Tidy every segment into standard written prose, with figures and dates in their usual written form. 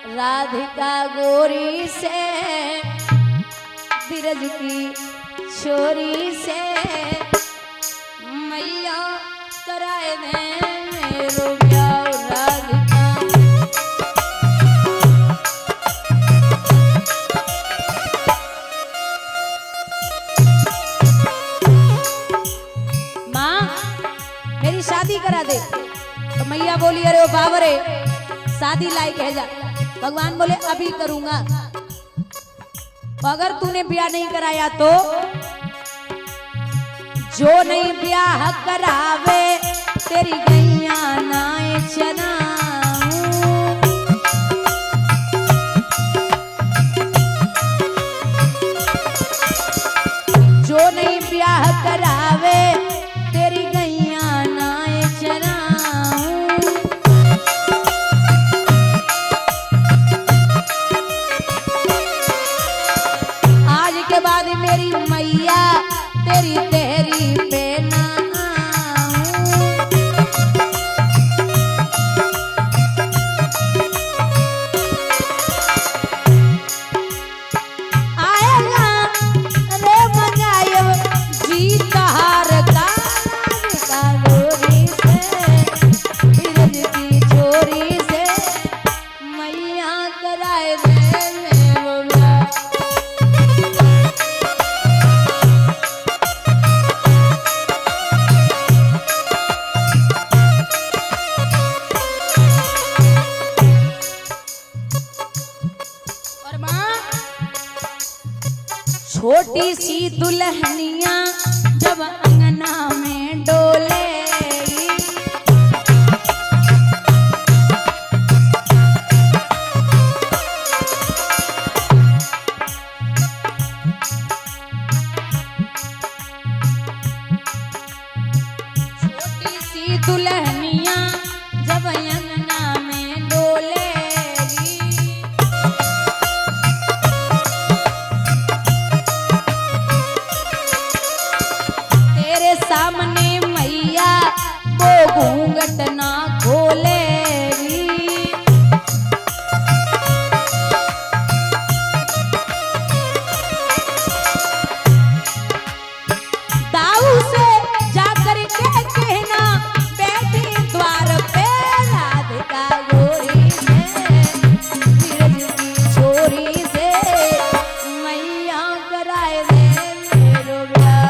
राधिका गोरी से बिरज की छोरी से मैया कराए दे मेरो ब्याह राधिका। माँ मेरी शादी करा दे। तो मैया बोली अरे ओ बाबरे शादी लायक है जा। भगवान बोले अभी करूंगा। अगर तूने ब्याह नहीं कराया तो जो नहीं ब्याह करावे तेरी गैया नाए चनाऊं। जो नहीं ब्याह करावे तेरी गैया नाए चनाऊं। आज के बाद मेरी मैया तेरी तेरी पे ना आएगा रे मनायो जीत हार का गोरी से बिरज की छोरी से मैया कराए दे मेरो ब्याह। छोटी सी दुल्हनिया जब अंगना में डोलेगी, छोटी सी दुल्हनिया जब अंगना में डोलेगी, सामने मैया वो घूंघट ना खोलेगी। दाऊ से जाकर के कहना बैठी द्वार पे राधिका गोरी से बिरज की छोरी से मैया कराए दे मेरो ब्याह।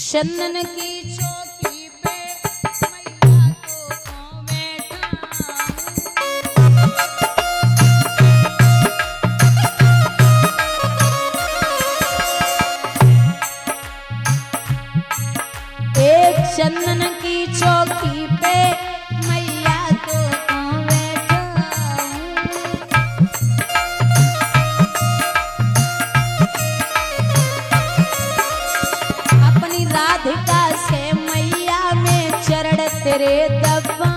चंदन की चौकी पे मैया को बैठा, एक चंदन की चौकी पे मैया को बैठा। अपनी राधिका से मैया में चरण तेरे दबाऊं।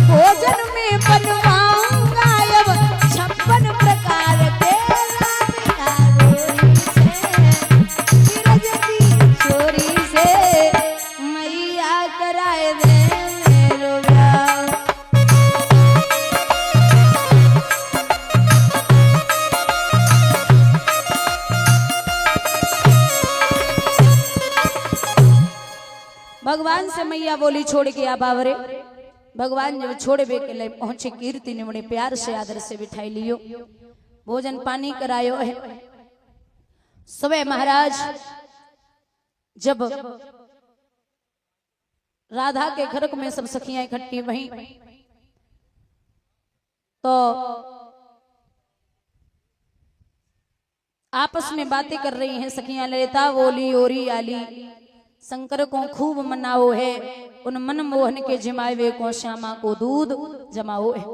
भोजन में बनवाऊंगा अब 56 प्रकार के राधिका गोरी से बिरज की छोरी से मैया कराए दे मेरो ब्याह। भगवान से मैया बोली छोड़ के आ बावरे। भगवान जब छोड़े के लिए पहुंचे कीर्ति ने बड़े प्यार से आदर से बिठाई लियो, भोजन पानी करायो है। सुबह महाराज जब राधा के घर में सब सखियां इकट्ठी वहीं तो आपस में बातें कर रही हैं सखियां। लेता बोली ओरी आली शंकर को खूब मनाओ है, उन मन मोहन के जिमावे को श्यामा को दूध जमाओ है।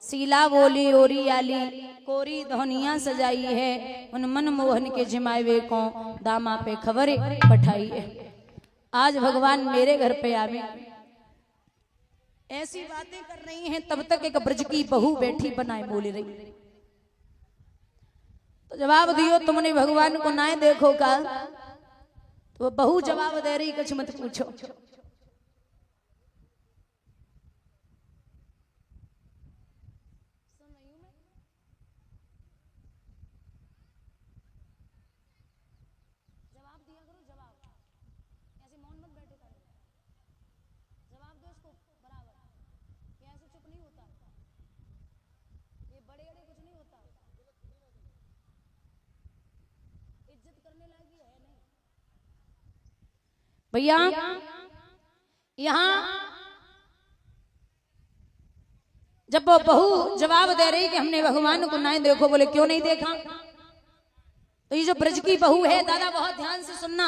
सीला बोली ओरी आली कोरी धोनिया सजाई है, उन मन मोहन के जिमावे को दामा पे खबर पठाई है। आज भगवान मेरे घर पे आवे, ऐसी बातें कर रही हैं, तब तक एक ब्रज की बहू बैठी बनाए बोल रही। तो जवाब दियो, तुमने भगवान को ना देखो का? तो बहू जवाब दे रही, कुछ मत पूछो। भैया यहाँ जब वो बहू जवाब दे रही कि हमने भगवान को ना देखो, बोले क्यों नहीं देखा? तो ये जो ब्रज की बहू है, दादा बहुत ध्यान से सुनना,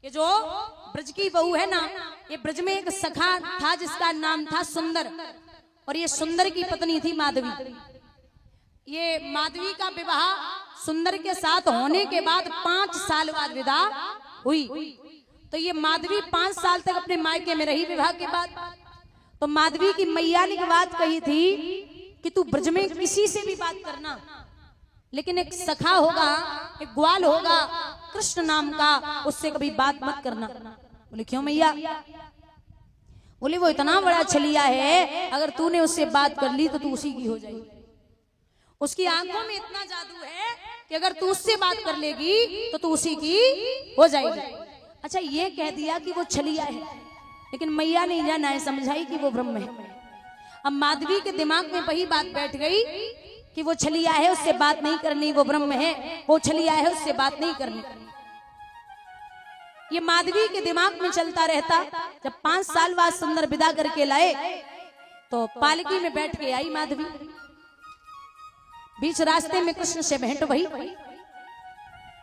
ये जो ब्रज की बहू है ना, ये ब्रज में एक सखा था जिसका नाम था सुंदर, और ये सुंदर की पत्नी थी माधवी। ये माधवी का विवाह सुंदर के साथ होने के बाद 5 साल बाद विदा हुई। तो ये माधवी 5 साल तक अपने मायके में रही विवाह के बाद। तो माधवी की मैया ने बात कही थी कि तू ब्रज में किसी से भी बात करना, लेकिन एक सखा होगा, एक ग्वाल होगा कृष्ण नाम का, उससे कभी बात मत करना। बोले क्यों मैया? बोले वो इतना बड़ा छलिया है, अगर तूने उससे बात कर ली तो तू उसी की हो जाएगी। उसकी आंखों में इतना जादू है कि अगर तू उससे बात कर लेगी तो तू उसी की हो जाएगी। अच्छा, ये कह दिया कि वो छलिया है, लेकिन मैया ने जाना है, समझाई कि वो ब्रह्म है। अब माधवी के दिमाग में वही बात बैठ गई कि वो छलिया है, उससे बात नहीं करनी, वो ब्रह्म है, वो छलिया है, उससे बात नहीं करनी। ये माधवी के दिमाग में चलता रहता। जब 5 साल बाद सुंदर विदा करके लाए तो पालकी में बैठ के आई माधवी। बीच रास्ते में कृष्ण से भेंट हुई।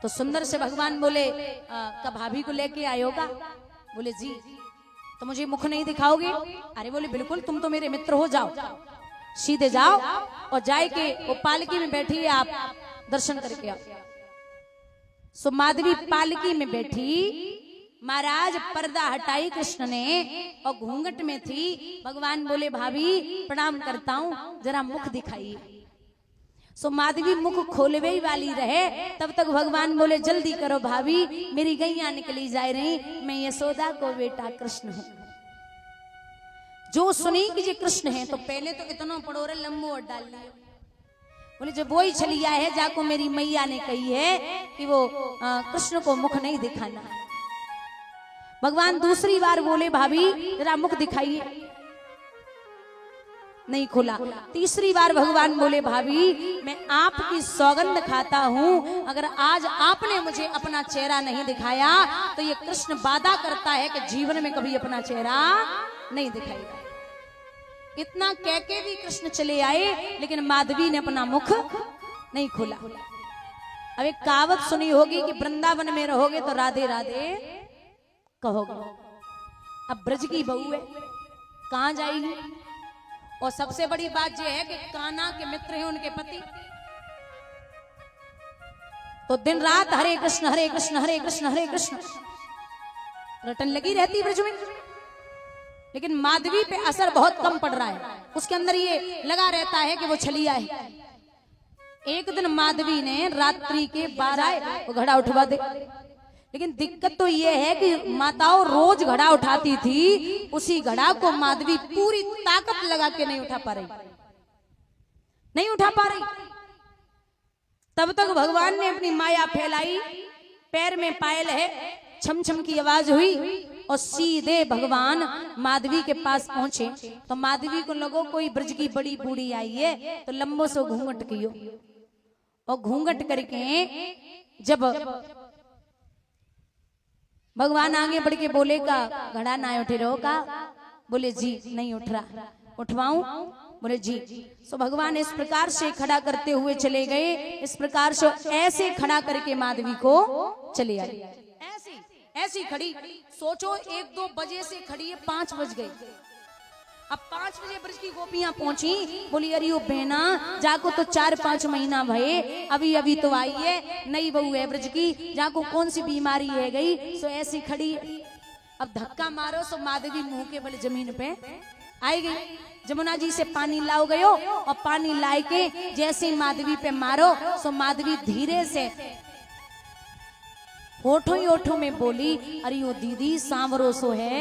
तो सुंदर से भगवान बोले, कब भाभी को लेके आयोगा? बोले जी। तो मुझे मुख नहीं दिखाओगे? अरे बोले बिल्कुल, तुम तो मेरे मित्र हो, जाओ सीधे जाओ और जाए के वो पालकी में बैठी है, आप दर्शन करके आओ। सो माधवी पालकी में बैठी, महाराज पर्दा हटाई कृष्ण ने और घूंघट में थी। भगवान बोले भाभी प्रणाम करता हूं, जरा मुख दिखाइए। सो माधवी मुख खोलवे ही वाली रहे, तब तक भगवान बोले जल्दी करो भाभी, मेरी गैया निकली जा रही, मैं यशोदा को बेटा कृष्ण हूं। जो सुनी कि जी कृष्ण है, तो पहले तो इतना पड़ोरे लंबो और डाल लिया। बोले जब वही छलिया है, जाको मेरी मैया ने कही है कि वो कृष्ण को मुख नहीं दिखाना। भगवान दूसरी बार बोले भाभी जरा मुख दिखाइए, नहीं खुला। तीसरी बार भगवान बोले भाभी मैं आपकी सौगंध खाता हूं, अगर आज आपने मुझे अपना चेहरा नहीं दिखाया तो ये कृष्ण वादा करता है कि जीवन में कभी अपना चेहरा नहीं दिखाएगा। इतना कह के भी कृष्ण चले आए, लेकिन माधवी ने अपना मुख नहीं खोला। अब एक कहावत सुनी होगी कि वृंदावन में रहोगे तो राधे राधे कहोगे। अब ब्रज की बहू है, कहां जाएगी? और सबसे बड़ी बात यह है कि कान्हा के मित्र हैं उनके पति, तो दिन रात हरे कृष्ण हरे कृष्ण हरे कृष्ण हरे कृष्ण रटन लगी रहती ब्रज में। लेकिन माधवी पे असर बहुत कम पड़ रहा है, उसके अंदर ये लगा रहता है कि वो छलिया है। एक दिन माधवी ने रात्रि के 12 वो घड़ा उठवा दे, लेकिन दिक्कत तो ये है कि माताओं रोज घड़ा उठाती थी, उसी घड़ा को माधवी पूरी ताकत लगा के नहीं उठा पा रही, नहीं उठा पा रही। तब तक भगवान ने अपनी माया फैलाई, पैर में पायल है, छम छम की आवाज हुई और सीधे भगवान माधवी के पास पहुंचे। तो माधवी को लगो कोई ब्रज की बड़ी बूढ़ी आई है, तो लंबो से घूंघट कियो और घूंघट करके जब भगवान आगे बढ़ के बोले का घड़ा ना उठे रहो का? बोले जी नहीं उठ रहा, उठवाऊं? बोले जी। सो भगवान इस प्रकार से खड़ा करते हुए चले गए, इस प्रकार से ऐसे खड़ा करके माधवी को चले आए। ऐसी ऐसी खड़ी, सोचो 1-2 बजे से खड़ी है, 5 बज गए। अब 5 बजे ब्रज की गोपियां पहुंची, बोली अरे ओ बहना जाको तो 4-5 महीना भये, अभी अभी तो आई है, नई बहू है ब्रज की, जाको कौन सी बीमारी है गई, सो ऐसी खड़ी है। अब धक्का मारो सो माधवी मुंह के बल जमीन पे आई गई जमुना जी से पानी लाओ गयो और पानी लाए के जैसे ही माधवी पे मारो सो माधवी धीरे से ओठों ही ओठों में बोली, अरे यो दीदी सांवरो सो है,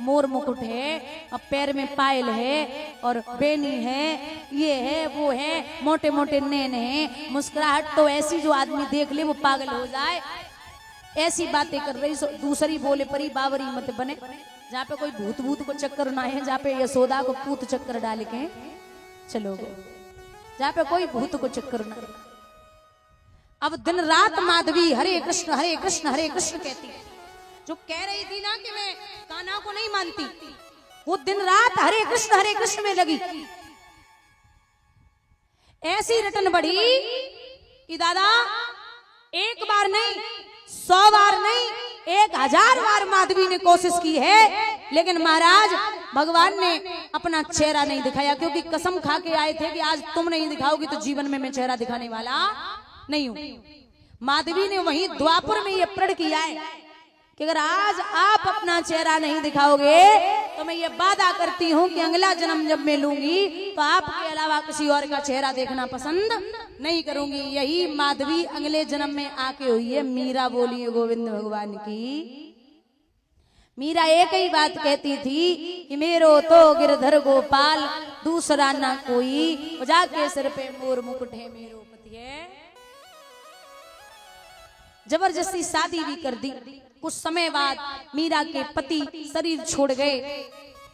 मोर मुकुट है, अब पैर में पायल है और बेनी है, ये है वो है, मोटे मोटे नैन है, मुस्कुराहट तो ऐसी जो आदमी देख ले वो पागल हो जाए, ऐसी बातें कर रही। दूसरी बोले परी बावरी मत बने, जहाँ पे कोई भूत भूत को चक्कर ना है, जहाँ पे यशोदा को पूत चक्कर डाल के चलोगे, जहाँ पे कोई भूत को चक्कर ना है। अब दिन रात माधवी हरे कृष्ण हरे कृष्ण हरे कृष्ण कहती, जो कह रही थी ना कि मैं कान्हा को नहीं मानती, वो दिन रात हरे कृष्ण में लगी। ऐसी रटन बढ़ी कि दादा एक बार नहीं, 100 बार नहीं, 1000 बार माधवी ने कोशिश की है, लेकिन महाराज भगवान ने अपना चेहरा नहीं दिखाया, क्योंकि कसम खा के आए थे कि आज तुम नहीं दिखाओगी तो जीवन में मैं चेहरा दिखाने वाला नहीं हूं। माधवी ने वहीं द्वापर में ये प्रण किया है कि अगर आज आप अपना चेहरा नहीं दिखाओगे तो मैं ये वादा करती हूं कि अगला जन्म जब मैं लूंगी तो आपके अलावा किसी और का चेहरा देखना पसंद नहीं करूंगी। यही माधवी अगले जन्म में आके हुई है। मीरा बोली गोविंद भगवान की। मीरा एक ही बात कहती थी कि मेरो तो गिरधर गोपाल, दूसरा ना कोई, जाके सिर पे मोर मुकुट है, मेरो पति है। जबरदस्ती शादी भी कर दी। कुछ समय बाद मीरा के पति शरीर छोड़ गए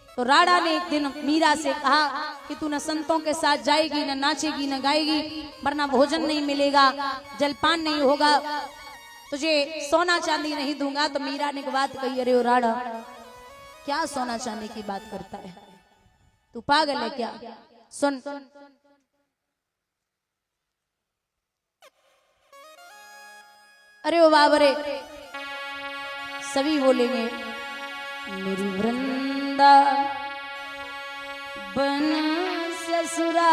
तो राणा ने एक दिन मीरा से कहा कि तू न संतों के साथ जाएगी, न नाचेगी, न गाएगी, वरना भोजन नहीं मिलेगा, जलपान नहीं होगा, तुझे सोना चांदी नहीं दूंगा। तो मीरा ने एक बात कही, अरे ओ राणा, क्या सोना चांदी की बात करता है, तू पागल है क्या? सुन, अरे ओ बाबरे, सभी बोलेंगे मेरी वृंदा बन ससुरा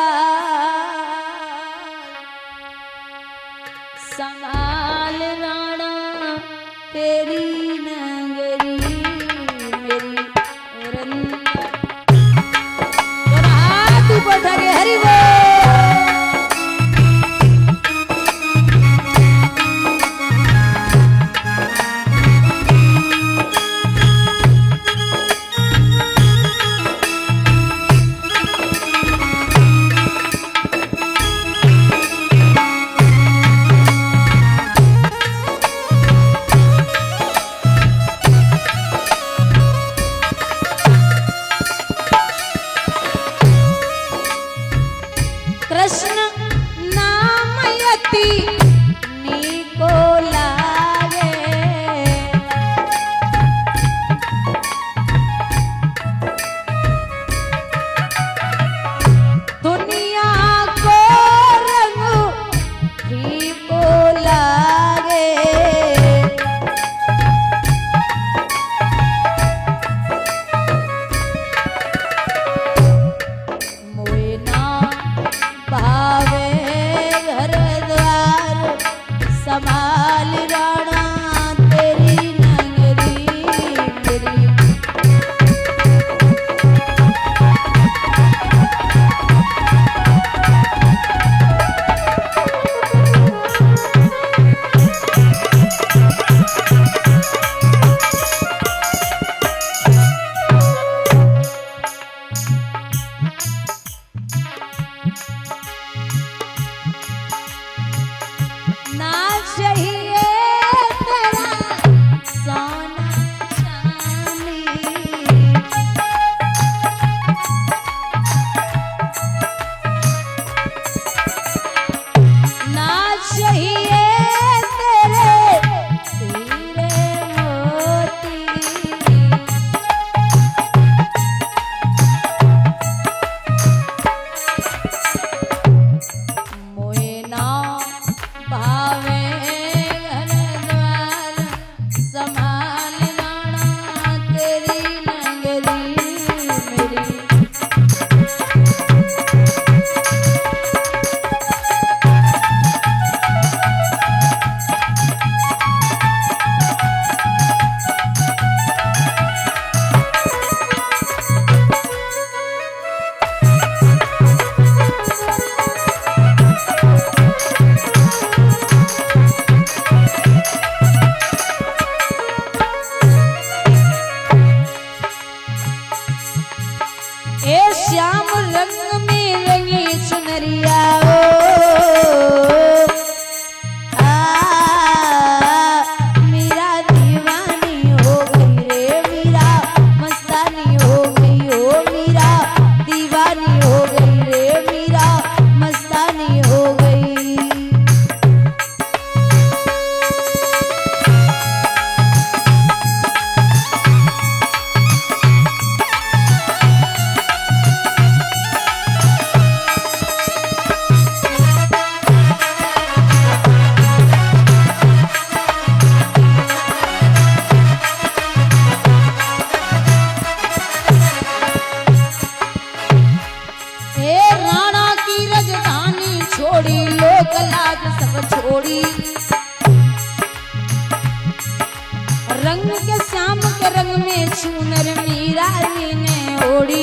संभाल राणा तेरी नगरी, मेरी वृंदा। और हाथ ऊपर उठाके हरि बोल। कृष्ण नाम यति नीको लागे, दुनिया को रंग फीको लागे, मोए ना भावे ए श्याम रंग में रंगी चुनरिया ओ मीरा दीवानी हो गई रे मीरा मस्तानी हो गई ओ मीरा दीवानी हो गई रे मीरा मस्तानी हो गई। छोड़ी लोक लाज सब छोड़ी रंग के श्याम के रंग में चूनर मीरा जी ने ओढ़ी